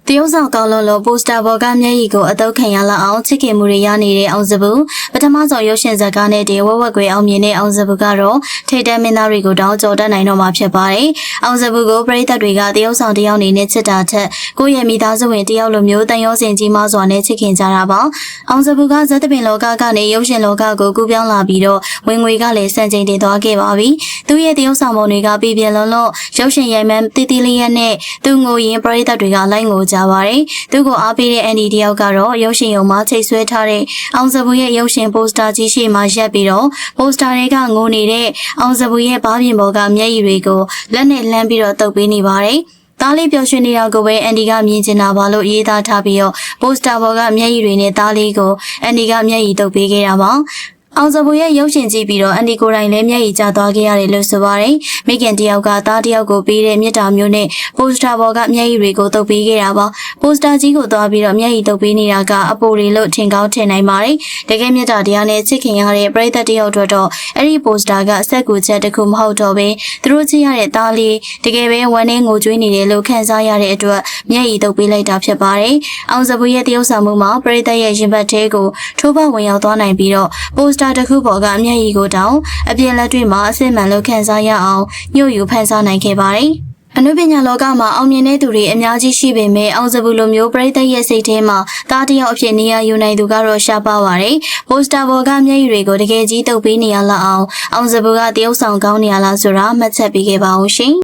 တရုတ်ဆောင်ကောင်းလုံးလိုပိုစတာဘော်ကမျက်ရည်ကိုအတုပ်ခံရလောက်အောင်ချစ်ခင်မှုတွေရနေတဲ့အောင်စပူပထမဆုံးရုပ်ရှင်ဇာတ်ကားနဲ့တင်ဝက်ဝက်ကွယ်အောင်မြင်တဲ့အောင်စပူကတော့ထိတ်တန့်မင်းသားတွေကိုတောင်းကြော်တတ်နိုင်တော့မှာဖြစ်ပါတယ်။အောင်စပူကိုပရိသတ်တွေကတရုတ်ဆောင်တယောက်နေနဲ့ချစ်တာထက်ကိုယ့်ရဲ့မိသားစုဝင်တယောက်လိုမျိုးတန်ရောစင်ကြီးမားစွာနဲ့ချစ်ခင်ကြတာပါ။အောင်စပူကဇက်တပင်လောကကနေရုပ်ရှင်လောကကိုကူးပြောင်းလာပြီးတော့ဝင်ငွေကလည်းစံချိန်တင်သွားခဲ့ပါပြီ။သူ့ရဲ့တရုတ်ဆောင်ပုံတွေကပြည်ပြလုံးလုံးရုပ်ရှင်ရိုက်မှန်တီတီလေးရဲ့နဲ့သူ့ငိုရင်ပရိသတ်တွေကလိုက်ငိုကြပါတယ်။သူ့ကိုအားပေးတဲ့အန်ဒီတယောက်ကတော့ရုပ်ရှင်ရုံမှာချိတ်ဆွဲထားတဲ့အောင်စပူရဲ့ရုပ်ရှင်ပိုစတာကြီးရှေ့မှာရပ်ပြီးတော့ပိုစတာတွေကငိုနေတဲ့အောင်စပူရဲ့ဘားပြင်ပေါ်ကမျက်ရည်တွေကိုလက်နဲ့လှမ်းပြီးတော့တုပ်ပေးနေပါတယ်။သားလေးပျော်ရွှင်နေတာကိုပဲအန်ဒီကမြင်ချင်တာပါလို့ရေးသားထားပြီးတော့ပိုစတာပေါ်ကမျက်ရည်တွေနဲ့သားလေးကိုအန်ဒီကမျက်ရည်တုပ်ပေးခဲ့တာပါ။အောင်စပူရဲ့ရုပ်ရှင်ကြည့်ပြီးတော့အန်ဒီကိုယ်တိုင်လည်းမျက်ရည်ကျသွားခဲ့ရတယ်လို့ဆိုပါတယ်။မိခင်တယောက်ကသားတယောက်ကိုပေးတဲ့မြတ်တာမျိုးနဲ့ပိုစတာပေါ်ကမျက်ရည်တွေကိုတုပ်ပေးခဲ့တာပါ။ပိုစတာကြီးကိုသွားပြီးတော့မျက်ရည်တုပ်ပေးနေတာကအပိုတွေလို့ထင်ကောင်းထင်နိုင်ပါတယ်။တကယ်မြတ်တာတရားနဲ့ချစ်ခင်ရတဲ့ပရိသတ်တယောက်တို့တော့အဲ့ဒီပိုစတာကစက်ကူချက်တစ်ခုမဟုတ်တော့ဘဲသူတို့ချစ်ရတဲ့သားလေးတကယ်ပဲဝမ်းနဲ့ငိုကြွေးနေတယ်လို့ခံစားရတဲ့အတွက်မျက်ရည်တုပ်ပေးလိုက်တာဖြစ်ပါတယ်။အောင်စပူရဲ့တရုပ်ဆောင်မှုမှာပရိသတ်ရဲ့ရင်ဘတ်သေးကိုထိုးပေါက်ဝင်ရောက်သွားနိုင်ပြီးတော့ပိုစတာတစ်ခုပေါ်ကမျက်ရည်ကိုတောင်အပြင်လက်တွေမှာအစစ်မှန်လို့ခံစားရအောင်ညှို့ယူဖန်ဆားနိုင်ခဲ့ပါတယ်။အနုပညာလောကမှာအောင်မြင်တဲ့သူတွေအများကြီးရှိပေမဲ့အောင်စပူလိုမျိုးပရိသတ်ရဲ့စိတ်ထဲမှာတားတယောက်အဖြစ်နေရာယူနိုင်သူကတော့ရှားပါပါတယ်။ပိုစတာပေါ်ကမျက်ရည်တွေကိုတကယ်ကြီးတုပ်ပေးနေရလောက်အောင်စပူကတရုပ်ဆောင်ကောင်းနေရလားဆိုတာမှတ်ချက်ပေးခဲ့ပါဦးရှင်။